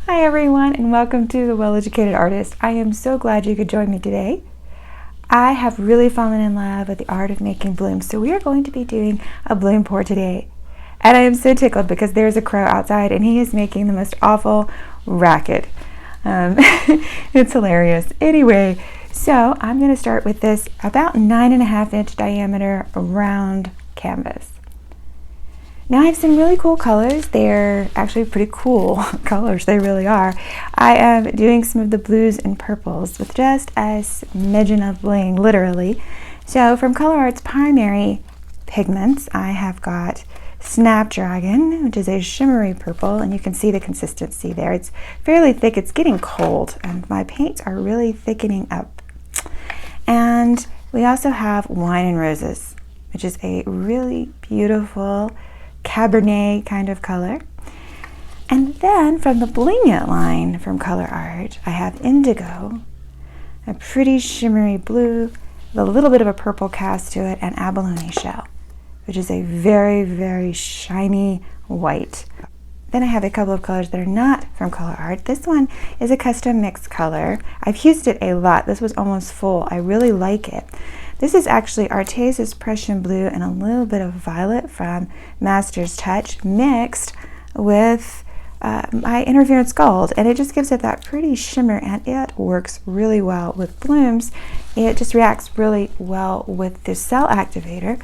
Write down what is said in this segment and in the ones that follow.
Hi everyone, and welcome to The Well-Educated Artist. I am so glad you could join me today. I have really fallen in love with the art of making blooms, so we are going to be doing a bloom pour today. And I am so tickled because there's a crow outside and he is making the most awful racket. It's hilarious. Anyway, so I'm going to start with this about 9.5-inch diameter round canvas. Now I have some really cool colors. They're actually pretty cool colors, they really are. I am doing some of the blues and purples with just a smidgen of bling, literally. So from ColourArte's primary pigments, I have got Snapdragon, which is a shimmery purple, and you can see the consistency there. It's fairly thick, it's getting cold, and my paints are really thickening up. And we also have Wine and Roses, which is a really beautiful Cabernet kind of color. And then from the Bling It line from ColourArte, I have Indigo, a pretty shimmery blue with a little bit of a purple cast to it, and Abalone Shell, which is a very, very shiny white. Then I have a couple of colors that are not from ColourArte. This one is a custom mix color. I've used it a lot. This was almost full. I really like it. This is actually Arteza's Prussian blue and a little bit of violet from Master's Touch mixed with my Interference Gold, and it just gives it that pretty shimmer, and it works really well with blooms. It just reacts really well with the cell activator,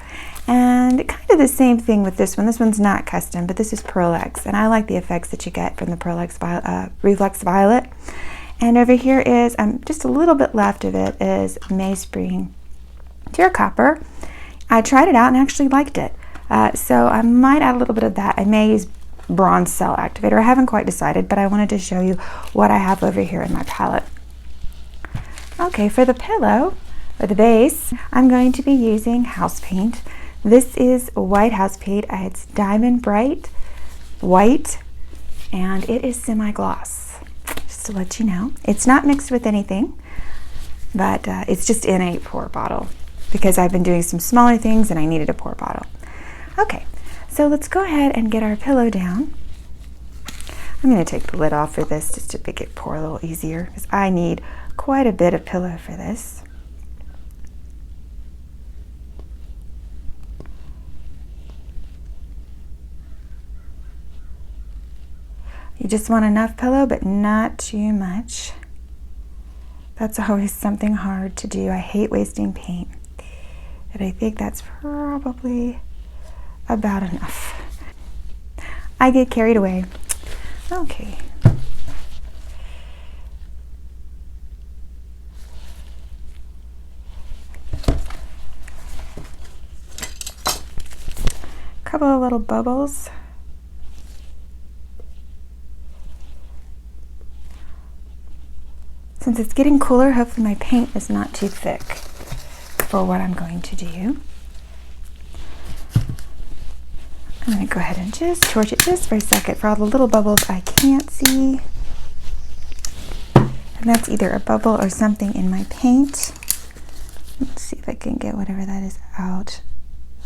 and kind of the same thing with this one. This one's not custom, but this is PearlX, and I like the effects that you get from the PearlX Reflex Violet. And over here is, just a little bit left of it, is Meyspring Pure Copper. I tried it out and actually liked it. So I might add a little bit of that. I may use Bronze Cell Activator. I haven't quite decided, but I wanted to show you what I have over here in my palette. Okay, for the pillow, or the base, I'm going to be using house paint. This is white house paint. It's Diamond Bright White, and it is semi-gloss, just to let you know. It's not mixed with anything, but it's just in a pour bottle, because I've been doing some smaller things and I needed a pour bottle. Okay, so let's go ahead and get our pillow down. I'm going to take the lid off for this just to make it pour a little easier, because I need quite a bit of pillow for this. You just want enough pillow, but not too much. That's always something hard to do. I hate wasting paint. And I think that's probably about enough. I get carried away. Okay. Couple of little bubbles. Since it's getting cooler, hopefully my paint is not too thick for what I'm going to do. I'm going to go ahead and just torch it just for a second for all the little bubbles I can't see. And that's either a bubble or something in my paint. Let's see if I can get whatever that is out.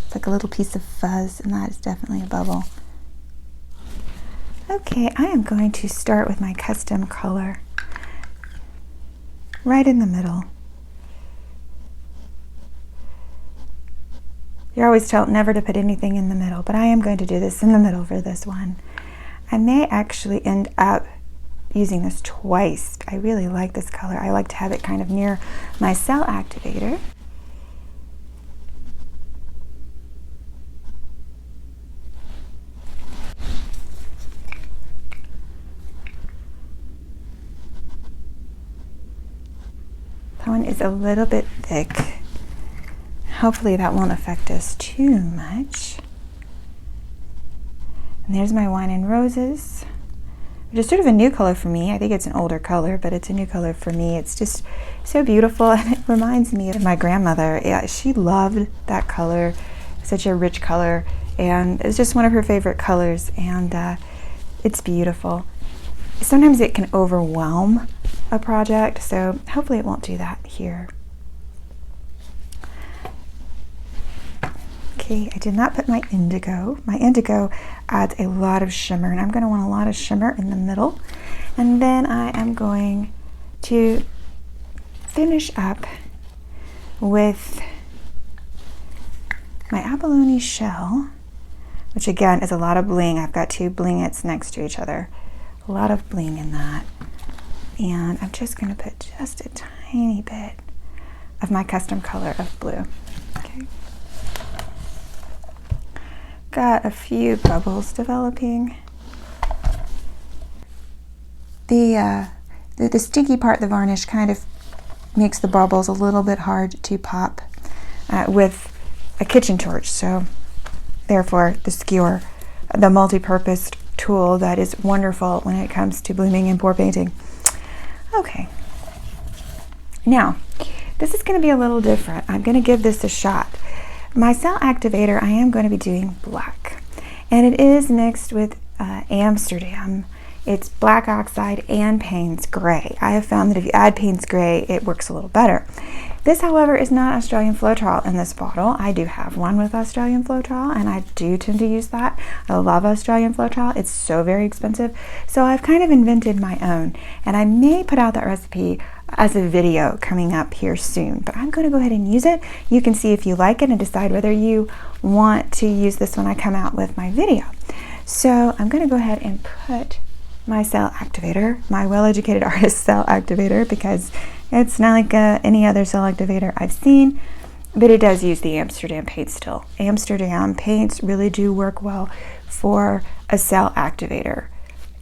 It's like a little piece of fuzz, and that is definitely a bubble. Okay, I am going to start with my custom color right in the middle. You're always told never to put anything in the middle, but I am going to do this in the middle for this one. I may actually end up using this twice. I really like this color. I like to have it kind of near my cell activator. That one is a little bit thick. Hopefully that won't affect us too much. And there's my Wine and Roses, which is sort of a new color for me. I think it's an older color, but it's a new color for me. It's just so beautiful, and it reminds me of my grandmother. Yeah, she loved that color, such a rich color, and it's just one of her favorite colors, and it's beautiful. Sometimes it can overwhelm a project, so hopefully it won't do that here. Okay, I did not put my indigo. My indigo adds a lot of shimmer, and I'm going to want a lot of shimmer in the middle. And then I am going to finish up with my abalone shell, which again is a lot of bling. I've got two blingets next to each other. A lot of bling in that. And I'm just going to put just a tiny bit of my custom color of blue. Okay. Got a few bubbles developing. The sticky part, the varnish, kind of makes the bubbles a little bit hard to pop with a kitchen torch. So therefore the skewer, the multi-purpose tool that is wonderful when it comes to blooming and pour painting. Okay, now this is going to be a little different. I'm going to give this a shot. My cell activator, I am going to be doing black, and it is mixed with Amsterdam. It's black oxide and Paynes gray. I have found that if you add Paynes gray, it works a little better. This, however, is not Australian Floetrol in this bottle. I do have one with Australian Floetrol, and I do tend to use that. I love Australian Floetrol. It's so very expensive. So I've kind of invented my own, and I may put out that recipe as a video coming up here soon, but I'm going to go ahead and use it. You can see if you like it and decide whether you want to use this when I come out with my video. So I'm going to go ahead and put my cell activator, my Well-Educated Artist cell activator, because it's not like any other cell activator I've seen, but it does use the Amsterdam paint still. Amsterdam paints really do work well for a cell activator.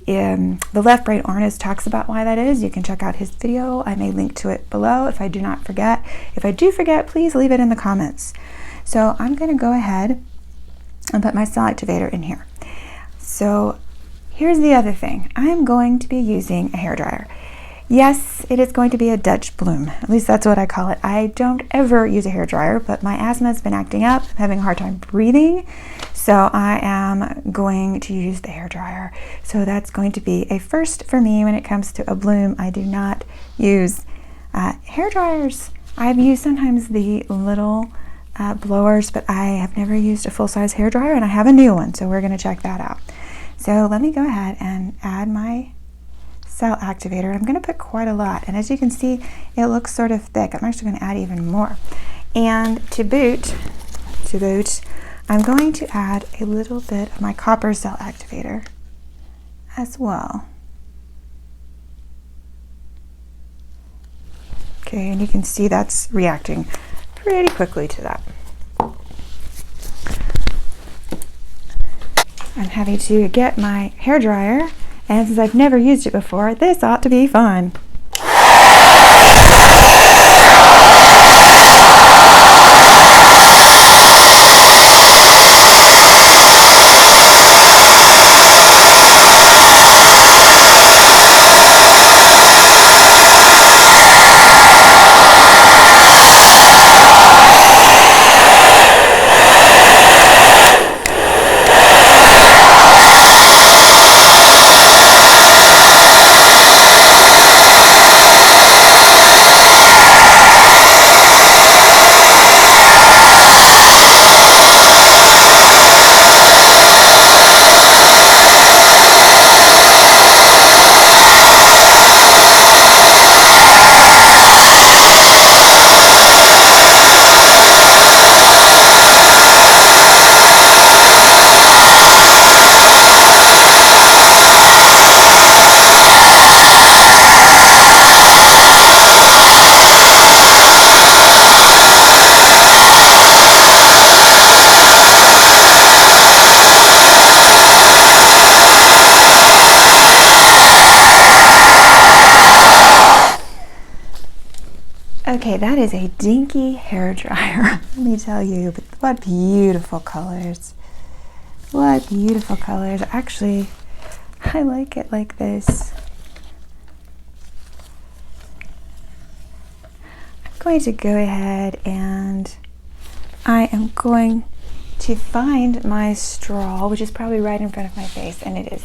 The Left Brain Artist talks about why that is. You can check out his video. I may link to it below if I do not forget. If I do forget, please leave it in the comments. So I'm going to go ahead and put my cell activator in here. So here's the other thing. I'm going to be using a hairdryer. Yes, it is going to be a Dutch bloom. At least that's what I call it. I don't ever use a hairdryer, but my asthma has been acting up. I'm having a hard time breathing, so I am going to use the hairdryer. So that's going to be a first for me when it comes to a bloom. I do not use hairdryers. I've used sometimes the little blowers, but I have never used a full-size hairdryer, and I have a new one, so we're going to check that out. So let me go ahead and add my cell activator. I'm going to put quite a lot, and as you can see, it looks sort of thick. I'm actually going to add even more. And to boot, I'm going to add a little bit of my copper cell activator as well. Okay, and you can see that's reacting pretty quickly to that. I'm having to get my hairdryer, and since I've never used it before, this ought to be fun. Okay, that is a dinky hairdryer, let me tell you, but what beautiful colors. What beautiful colors. Actually, I like it like this. I'm going to go ahead and I am going to find my straw, which is probably right in front of my face, and it is.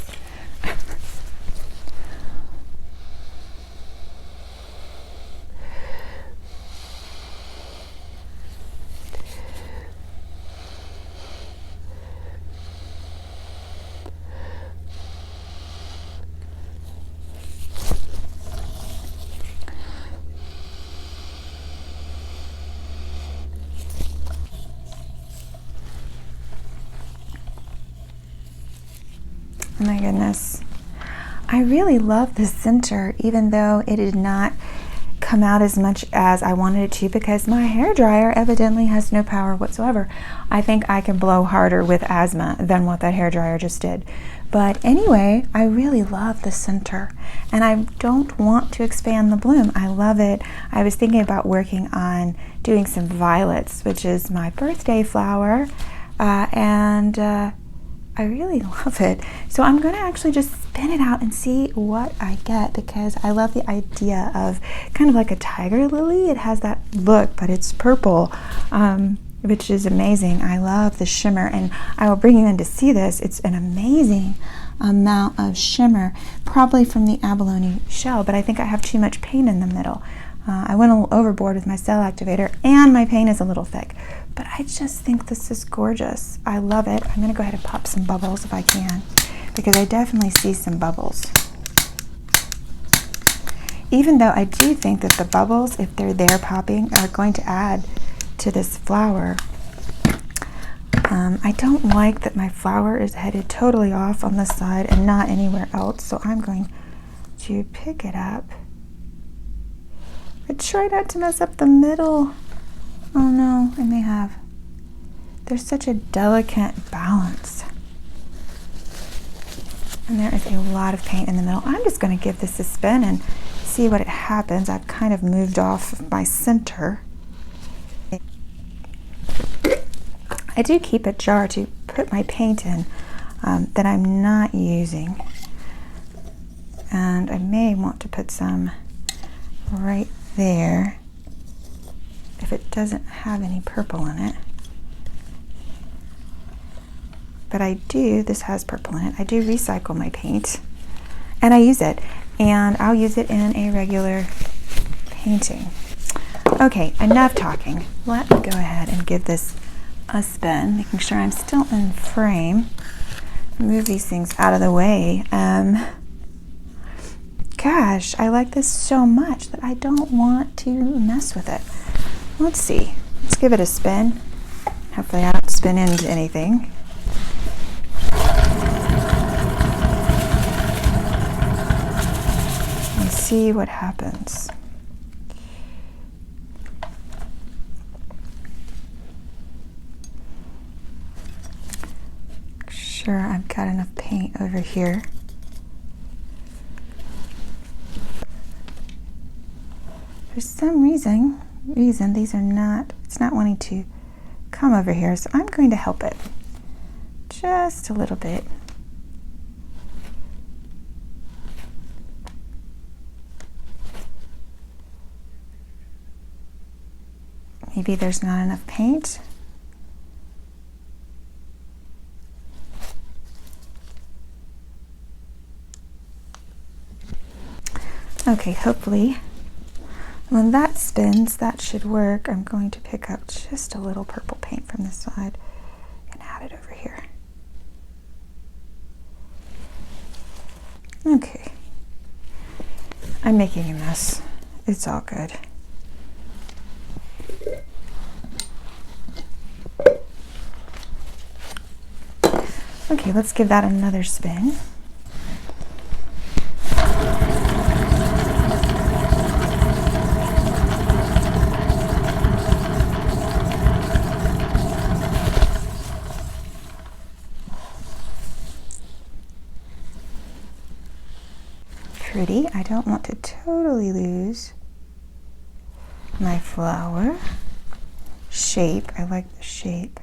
Oh my goodness. I really love the center, even though it did not come out as much as I wanted it to, because my hairdryer evidently has no power whatsoever. I think I can blow harder with asthma than what that hairdryer just did. But anyway, I really love the center, and I don't want to expand the bloom. I love it. I was thinking about working on doing some violets, which is my birthday flower, and I really love it. So I'm going to actually just spin it out and see what I get, because I love the idea of kind of like a tiger lily. It has that look, but it's purple, which is amazing. I love the shimmer, and I will bring you in to see this. It's an amazing amount of shimmer, probably from the abalone shell, but I think I have too much paint in the middle. I went a little overboard with my cell activator, and my paint is a little thick, but I just think this is gorgeous. I love it. I'm going to go ahead and pop some bubbles if I can, because I definitely see some bubbles. Even though I do think that the bubbles, if they're there popping, are going to add to this flower. I don't like that my flower is headed totally off on this side and not anywhere else, so I'm going to pick it up. But try not to mess up the middle. Oh no, I may have. There's such a delicate balance. And there is a lot of paint in the middle. I'm just going to give this a spin and see what happens. I've kind of moved off my center. I do keep a jar to put my paint in that I'm not using. And I may want to put some right there if it doesn't have any purple in it. But I do, this has purple in it. I do recycle my paint, and I use it, and I'll use it in a regular painting. Okay, enough talking. Let me go ahead and give this a spin, making sure I'm still in frame. Move these things out of the way. Gosh, I like this so much that I don't want to mess with it. Let's see. Let's give it a spin. Hopefully I don't spin into anything. And see what happens. Sure, I've got enough paint over here. For some reason these are not, it's not wanting to come over here, so I'm going to help it just a little bit. Maybe there's not enough paint. Okay, hopefully when that spins, that should work. I'm going to pick up just a little purple paint from this side and add it over here. Okay. I'm making a mess. It's all good. Okay, let's give that another spin. Pretty. I don't want to totally lose my flower shape. I like the shape,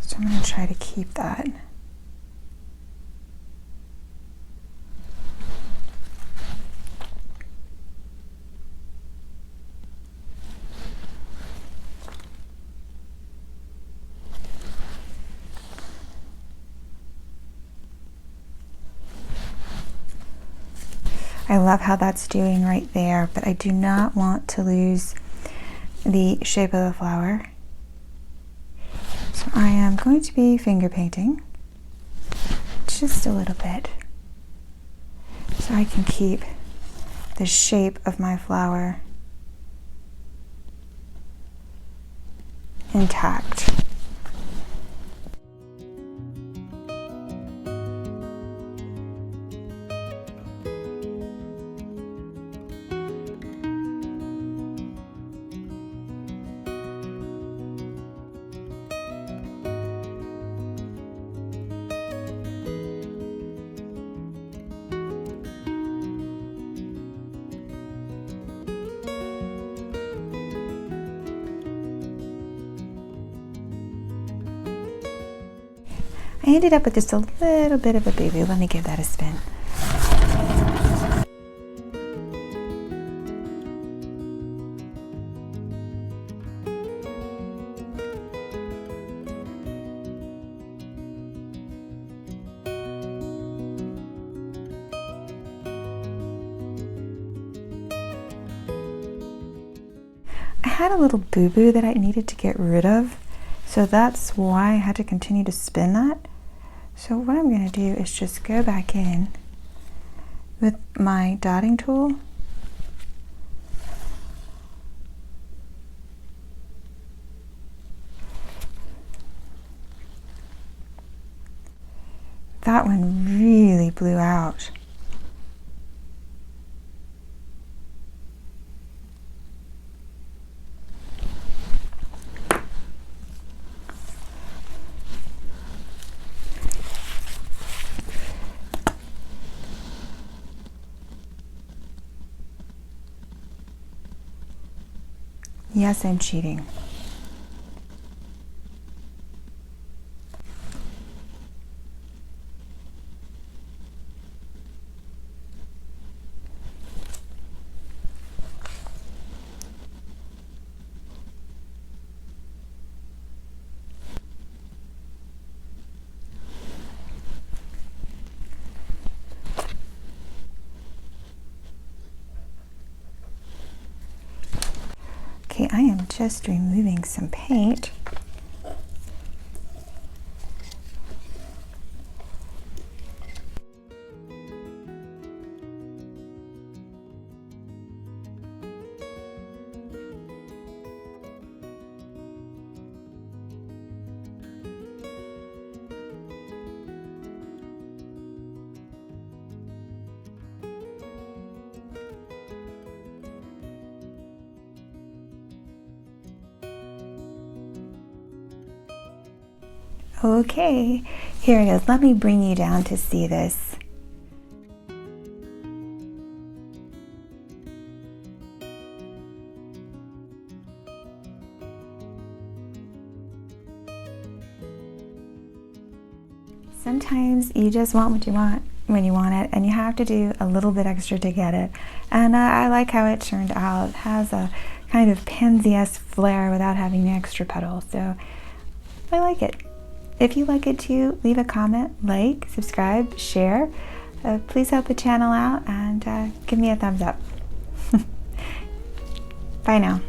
so I'm going to try to keep that. I love how that's doing right there, but I do not want to lose the shape of the flower. So I am going to be finger painting just a little bit so I can keep the shape of my flower intact. I ended up with just a little bit of a boo-boo. Let me give that a spin. I had a little boo-boo that I needed to get rid of, so that's why I had to continue to spin that. So what I'm going to do is just go back in with my dotting tool that one really blew out. Yes, I'm cheating. Okay, I am just removing some paint. Okay, here it is. Let me bring you down to see this. Sometimes you just want what you want when you want it, and you have to do a little bit extra to get it. And I like how it turned out. It has a kind of pansy-esque flair without having the extra petal, so I like it. If you like it too, leave a comment, like, subscribe, share. Please help the channel out and give me a thumbs up. Bye now.